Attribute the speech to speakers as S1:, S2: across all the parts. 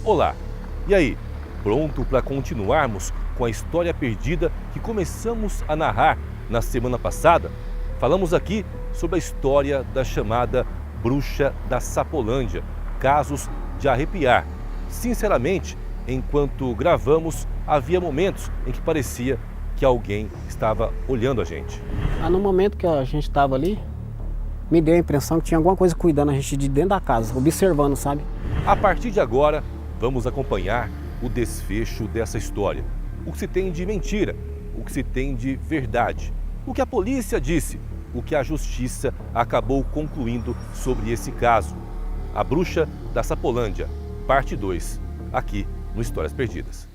S1: Olá, e aí? Pronto para continuarmos com a história perdida que começamos a narrar na semana passada? Falamos aqui sobre a história da chamada Bruxa da Sapolândia, casos de arrepiar. Sinceramente, enquanto gravamos, havia momentos em que parecia que alguém estava olhando a gente.
S2: No momento que a gente estava ali, me deu a impressão que tinha alguma coisa cuidando a gente de dentro da casa, observando, sabe?
S1: A partir de agora, vamos acompanhar o desfecho dessa história. O que se tem de mentira, o que se tem de verdade, o que a polícia disse, o que a justiça acabou concluindo sobre esse caso. A Bruxa da Sapolândia, parte 2, aqui no Histórias Perdidas.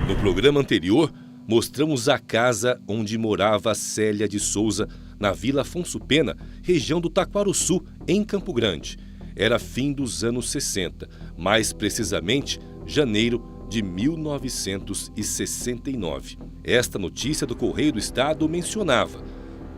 S1: No programa anterior, mostramos a casa onde morava Célia de Souza, na Vila Afonso Pena, região do Taquarussu, em Campo Grande. Era fim dos anos 60, mais precisamente, janeiro de 1969. Esta notícia do Correio do Estado mencionava: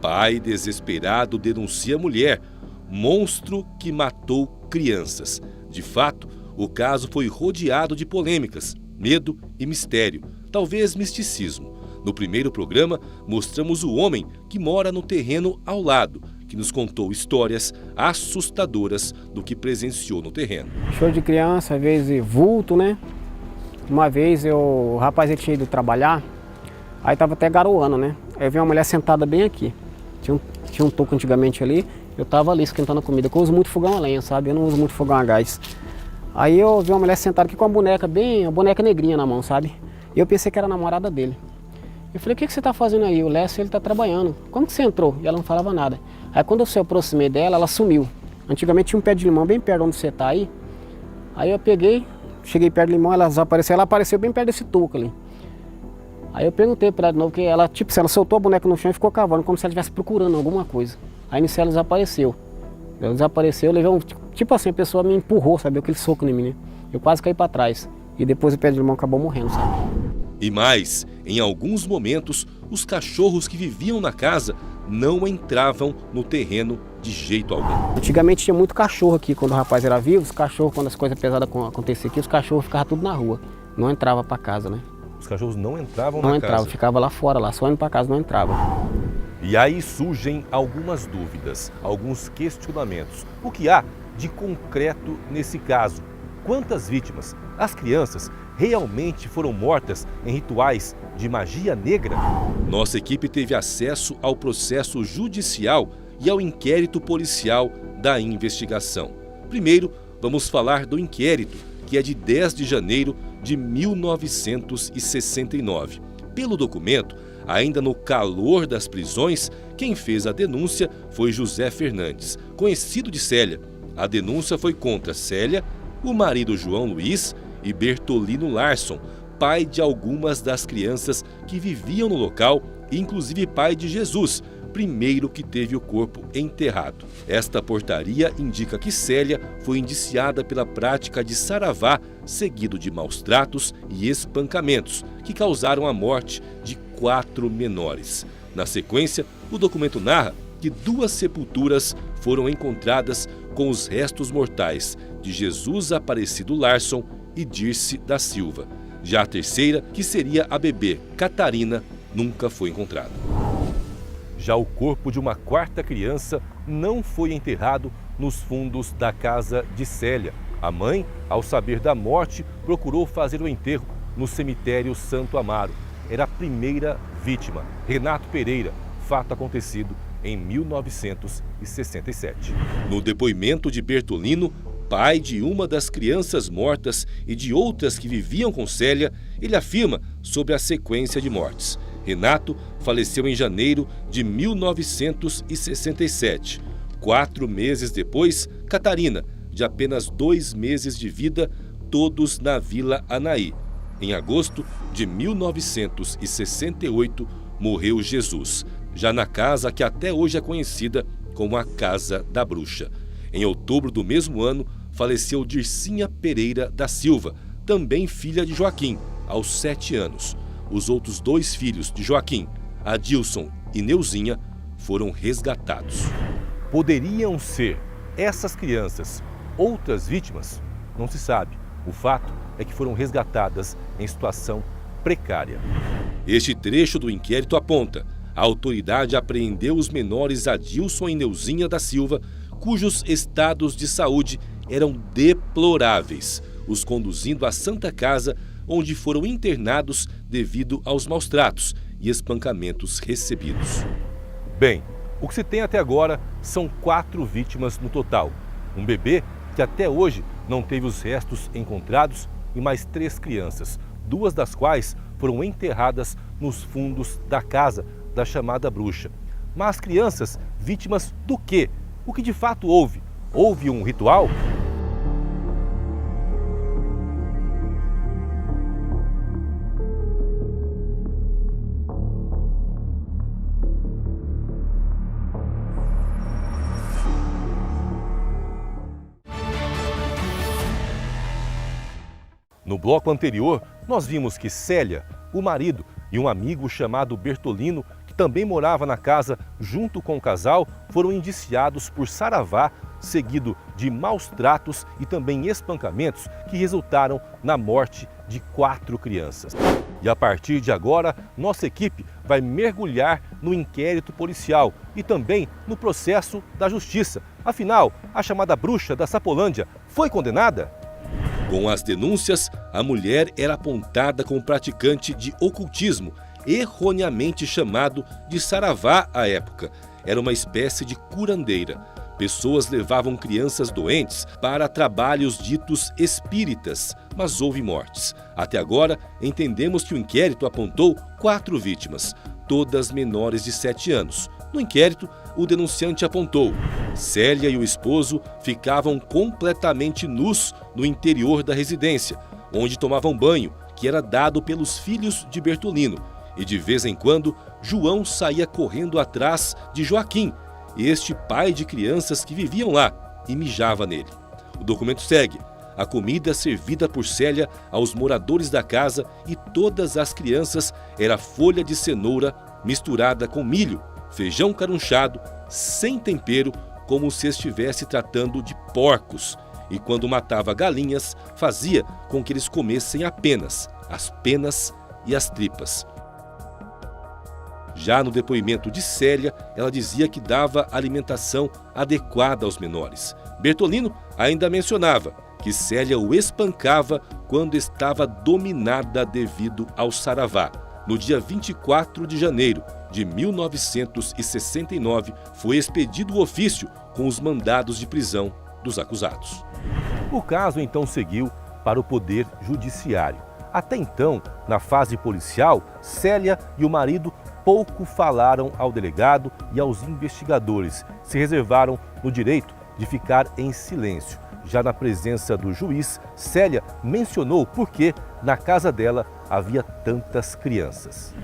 S1: pai desesperado denuncia mulher, monstro que matou crianças. De fato, o caso foi rodeado de polêmicas, medo e mistério, talvez misticismo. No primeiro programa, mostramos o homem que mora no terreno ao lado, que nos contou histórias assustadoras do que presenciou no terreno.
S2: Choro de criança, às vezes vulto, né? Uma vez o rapaz ele tinha ido trabalhar, aí estava até garoando, né? Aí eu vi uma mulher sentada bem aqui. Tinha um toco antigamente ali, eu estava ali esquentando a comida, que eu uso muito fogão a lenha, sabe? Eu não uso muito fogão a gás. Aí eu vi uma mulher sentada aqui com uma boneca boneca negrinha na mão, sabe? E eu pensei que era a namorada dele. Eu falei: o que você tá fazendo aí? O Lécio, ele tá trabalhando. Como que você entrou? E ela não falava nada. Aí quando eu se aproximei dela, ela sumiu. Antigamente tinha um pé de limão bem perto onde você tá aí. Aí eu peguei, cheguei perto do limão, ela desapareceu. Ela apareceu bem perto desse toco ali. Aí eu perguntei pra ela de novo, que ela, tipo, ela soltou a boneca no chão e ficou cavando, como se ela estivesse procurando alguma coisa. Aí nisso ela desapareceu. Ela desapareceu, eu levei tipo assim, a pessoa me empurrou, sabe, aquele soco em mim, né? Eu quase caí para trás. E depois o pé de limão acabou morrendo, sabe?
S1: E mais, em alguns momentos, os cachorros que viviam na casa não entravam no terreno de jeito algum.
S2: Antigamente tinha muito cachorro aqui, quando o rapaz era vivo, os cachorros, quando as coisas pesadas aconteciam aqui, os cachorros ficavam tudo na rua. Não entrava para casa, né?
S1: Os cachorros não entravam
S2: na
S1: casa?
S2: Não entravam, ficava lá fora, lá, só indo para casa, não entrava.
S1: E aí surgem algumas dúvidas, alguns questionamentos. O que há de concreto nesse caso? Quantas vítimas? As crianças realmente foram mortas em rituais de magia negra? Nossa equipe teve acesso ao processo judicial e ao inquérito policial da investigação. Primeiro, vamos falar do inquérito, que é de 10 de janeiro de 1969. Pelo documento, ainda no calor das prisões, quem fez a denúncia foi José Fernandes, conhecido de Célia. A denúncia foi contra Célia, o marido João Luiz e Bertolino Larson, pai de algumas das crianças que viviam no local, inclusive pai de Jesus, primeiro que teve o corpo enterrado. Esta portaria indica que Célia foi indiciada pela prática de saravá, seguido de maus tratos e espancamentos, que causaram a morte de 4 menores. Na sequência, o documento narra que 2 sepulturas foram encontradas com os restos mortais de Jesus Aparecido Larson e Dirce da Silva. Já a terceira, que seria a bebê Catarina, nunca foi encontrada. Já o corpo de uma 4ª criança não foi enterrado nos fundos da casa de Célia. A mãe, ao saber da morte, procurou fazer o enterro no cemitério Santo Amaro. Era a primeira vítima, Renato Pereira, fato acontecido em 1967. No depoimento de Bertolino, pai de uma das crianças mortas e de outras que viviam com Célia, ele afirma sobre a sequência de mortes. Renato faleceu em janeiro de 1967. 4 meses depois, Catarina, de apenas 2 meses de vida, todos na Vila Anaí. Em agosto de 1968, morreu Jesus, já na casa que até hoje é conhecida como a Casa da Bruxa. Em outubro do mesmo ano, faleceu Dircinha Pereira da Silva, também filha de Joaquim, aos 7 anos. Os outros 2 filhos de Joaquim, Adilson e Neuzinha, foram resgatados. Poderiam ser essas crianças outras vítimas? Não se sabe. O fato é que foram resgatadas em situação precária. Este trecho do inquérito aponta: a autoridade apreendeu os menores Adilson e Neuzinha da Silva, cujos estados de saúde eram deploráveis, os conduzindo à Santa Casa, onde foram internados devido aos maus tratos e espancamentos recebidos. Bem, o que se tem até agora são 4 vítimas no total. Um bebê que até hoje não teve os restos encontrados e mais 3 crianças, 2 das quais foram enterradas nos fundos da casa da chamada bruxa. Mas crianças vítimas do quê? O que de fato houve? Houve um ritual? No bloco anterior, nós vimos que Célia, o marido e um amigo chamado Bertolino, que também morava na casa junto com o casal, foram indiciados por saravá, seguido de maus tratos e também espancamentos que resultaram na morte de 4 crianças. E a partir de agora, nossa equipe vai mergulhar no inquérito policial e também no processo da justiça. Afinal, a chamada bruxa da Sapolândia foi condenada? Com as denúncias, a mulher era apontada como praticante de ocultismo, erroneamente chamado de saravá à época. Era uma espécie de curandeira. Pessoas levavam crianças doentes para trabalhos ditos espíritas, mas houve mortes. Até agora, entendemos que o inquérito apontou 4 vítimas, todas menores de 7 anos. No inquérito, o denunciante apontou: Célia e o esposo ficavam completamente nus no interior da residência, onde tomavam banho, que era dado pelos filhos de Bertolino. E de vez em quando, João saía correndo atrás de Joaquim, este pai de crianças que viviam lá, e mijava nele. O documento segue: a comida servida por Célia aos moradores da casa e todas as crianças era folha de cenoura misturada com milho, feijão carunchado, sem tempero, como se estivesse tratando de porcos. E quando matava galinhas, fazia com que eles comessem apenas as penas e as tripas. Já no depoimento de Célia, ela dizia que dava alimentação adequada aos menores. Bertolino ainda mencionava que Célia o espancava quando estava dominada devido ao saravá. No dia 24 de janeiro de 1969, foi expedido o ofício com os mandados de prisão dos acusados. O caso então seguiu para o Poder Judiciário. Até então, na fase policial, Célia e o marido pouco falaram ao delegado e aos investigadores. Se reservaram no direito de ficar em silêncio. Já na presença do juiz, Célia mencionou por que na casa dela havia tantas crianças.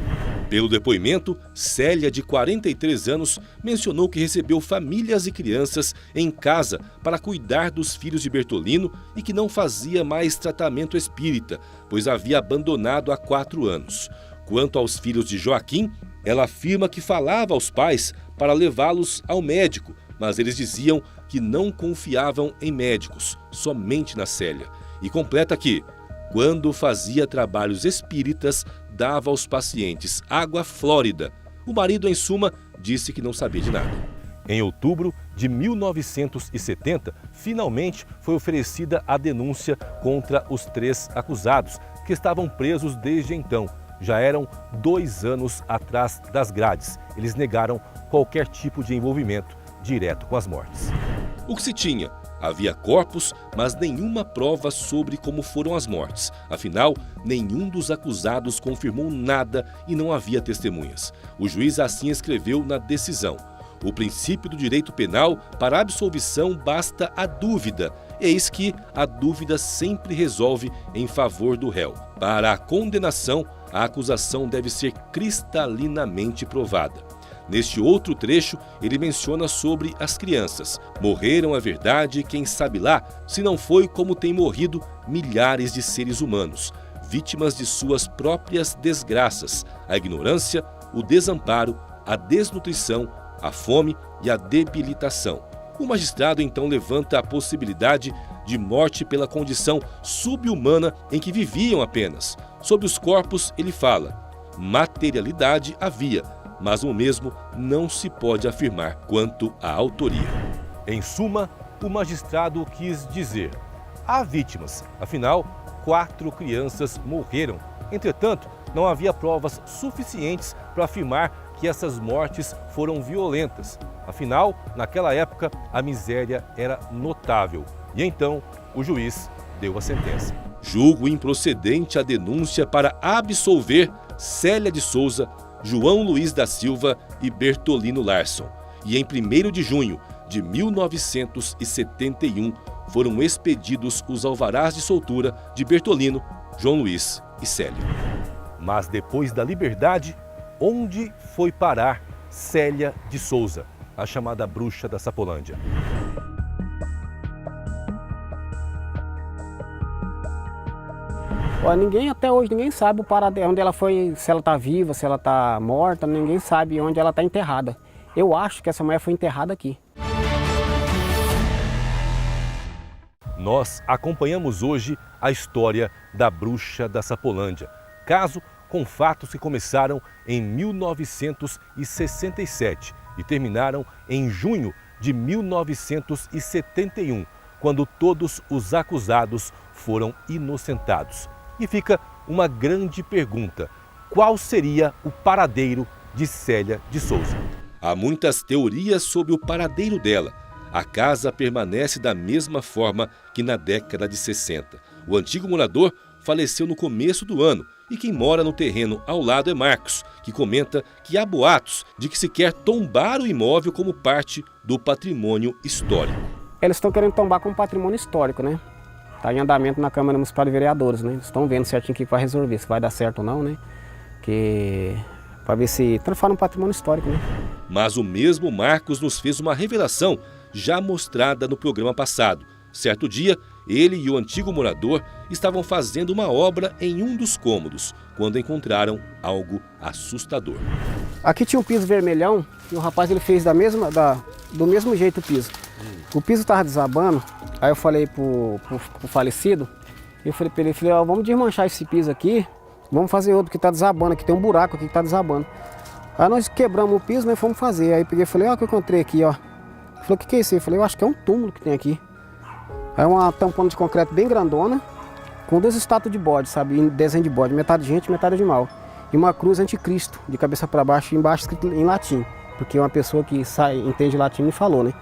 S1: Pelo depoimento, Célia, de 43 anos, mencionou que recebeu famílias e crianças em casa para cuidar dos filhos de Bertolino e que não fazia mais tratamento espírita, pois havia abandonado há 4 anos. Quanto aos filhos de Joaquim, ela afirma que falava aos pais para levá-los ao médico, mas eles diziam que não confiavam em médicos, somente na Célia. E completa que, quando fazia trabalhos espíritas, dava aos pacientes água flórida. O marido, em suma, disse que não sabia de nada. Em outubro de 1970, finalmente foi oferecida a denúncia contra os 3 acusados, que estavam presos desde então. Já eram 2 anos atrás das grades. Eles negaram qualquer tipo de envolvimento direto com as mortes. O que se tinha? Havia corpos, mas nenhuma prova sobre como foram as mortes. Afinal, nenhum dos acusados confirmou nada e não havia testemunhas. O juiz assim escreveu na decisão: O princípio do direito penal, para a absolvição basta a dúvida. Eis que a dúvida sempre resolve em favor do réu. Para a condenação, a acusação deve ser cristalinamente provada. Neste outro trecho, ele menciona sobre as crianças. Morreram, a verdade, quem sabe lá, se não foi como têm morrido milhares de seres humanos, vítimas de suas próprias desgraças, a ignorância, o desamparo, a desnutrição, a fome e a debilitação. O magistrado então levanta a possibilidade de morte pela condição sub-humana em que viviam apenas. Sobre os corpos ele fala: materialidade havia, mas o mesmo não se pode afirmar quanto à autoria. Em suma, o magistrado quis dizer: há vítimas, afinal, 4 crianças morreram. Entretanto, não havia provas suficientes para afirmar que essas mortes foram violentas. Afinal, naquela época, a miséria era notável. E então, o juiz deu a sentença. Julgo improcedente a denúncia para absolver Célia de Souza, João Luiz da Silva e Bertolino Larson. E em 1º de junho de 1971 foram expedidos os alvarás de soltura de Bertolino, João Luiz e Célia. Mas depois da liberdade, onde foi parar Célia de Souza, a chamada bruxa da Sapolândia?
S2: Ninguém até hoje, ninguém sabe o paradeiro, onde ela foi, se ela está viva, se ela está morta, ninguém sabe onde ela está enterrada. Eu acho que essa mulher foi enterrada aqui.
S1: Nós acompanhamos hoje a história da bruxa da Sapolândia, caso com fatos que começaram em 1967 e terminaram em junho de 1971, quando todos os acusados foram inocentados. E fica uma grande pergunta: qual seria o paradeiro de Célia de Souza? Há muitas teorias sobre o paradeiro dela. A casa permanece da mesma forma que na década de 60. O antigo morador faleceu no começo do ano e quem mora no terreno ao lado é Marcos, que comenta que há boatos de que se quer tombar o imóvel como parte do patrimônio histórico.
S2: Eles estão querendo tombar como patrimônio histórico, né? Está em andamento na Câmara Municipal de Vereadores, né? Eles estão vendo certinho o que vai resolver, se vai dar certo ou não, né? Para ver se transforma um patrimônio histórico, né?
S1: Mas o mesmo Marcos nos fez uma revelação já mostrada no programa passado. Certo dia, ele e o antigo morador estavam fazendo uma obra em um dos cômodos, quando encontraram algo assustador.
S2: Aqui tinha um piso vermelhão e o rapaz ele fez do mesmo jeito o piso. O piso estava desabando, aí eu falei pro falecido, eu falei para ele, vamos desmanchar esse piso aqui, vamos fazer outro que está desabando, aqui tem um buraco aqui que está desabando. Aí nós quebramos o piso, né, fomos fazer, aí peguei e falei, o que eu encontrei aqui, ó. Ele falou, o que é isso aí? Eu falei, eu acho que é um túmulo que tem aqui. É uma tampona de concreto bem grandona, com 2 estátuas de bode, sabe, em desenho de bode, metade de gente, metade animal. E uma cruz anticristo, de cabeça para baixo, e embaixo escrito em latim, porque uma pessoa que entende latim me falou, né.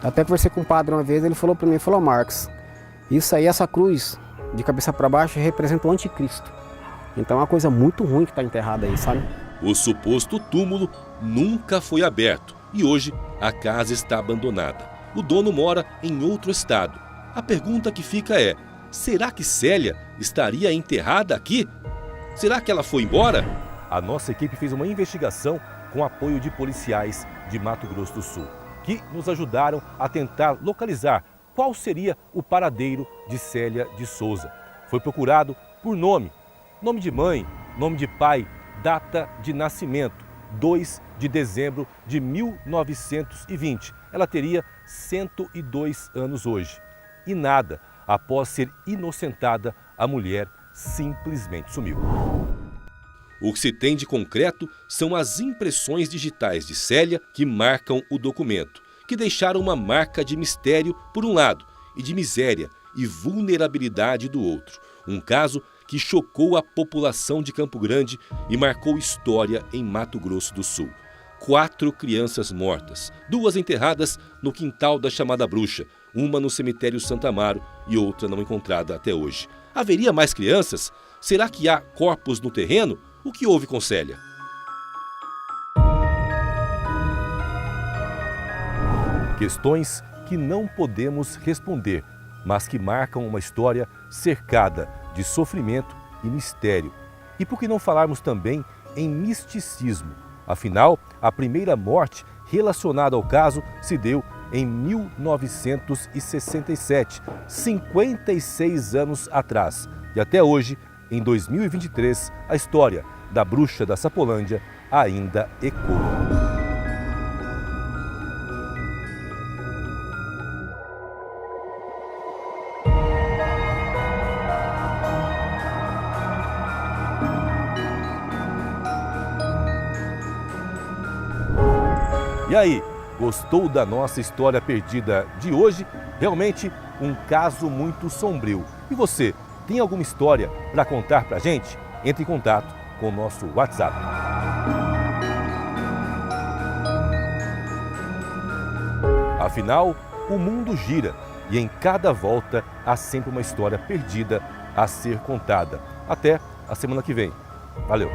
S2: Até conversei com o padre uma vez, ele falou para mim, Marcos, isso aí, essa cruz de cabeça para baixo representa o anticristo. Então é uma coisa muito ruim que está enterrada aí, sabe?
S1: O suposto túmulo nunca foi aberto e hoje a casa está abandonada. O dono mora em outro estado. A pergunta que fica é, será que Célia estaria enterrada aqui? Será que ela foi embora? A nossa equipe fez uma investigação com apoio de policiais de Mato Grosso do Sul, que nos ajudaram a tentar localizar qual seria o paradeiro de Célia de Souza. Foi procurado por nome de mãe, nome de pai, data de nascimento, 2 de dezembro de 1920. Ela teria 102 anos hoje. E nada, após ser inocentada, a mulher simplesmente sumiu. O que se tem de concreto são as impressões digitais de Célia que marcam o documento, que deixaram uma marca de mistério por um lado e de miséria e vulnerabilidade do outro. Um caso que chocou a população de Campo Grande e marcou história em Mato Grosso do Sul. 4 crianças mortas, 2 enterradas no quintal da chamada bruxa, uma no cemitério Santa Amaro e outra não encontrada até hoje. Haveria mais crianças? Será que há corpos no terreno? O que houve com Célia? Questões que não podemos responder, mas que marcam uma história cercada de sofrimento e mistério. E por que não falarmos também em misticismo? Afinal, a primeira morte relacionada ao caso se deu em 1967, 56 anos atrás. E até hoje, em 2023, a história da bruxa da Sapolândia ainda ecoa. E aí, gostou da nossa história perdida de hoje? Realmente um caso muito sombrio. E você, tem alguma história para contar para a gente? Entre em contato com o nosso WhatsApp. Afinal, o mundo gira e em cada volta há sempre uma história perdida a ser contada. Até a semana que vem. Valeu!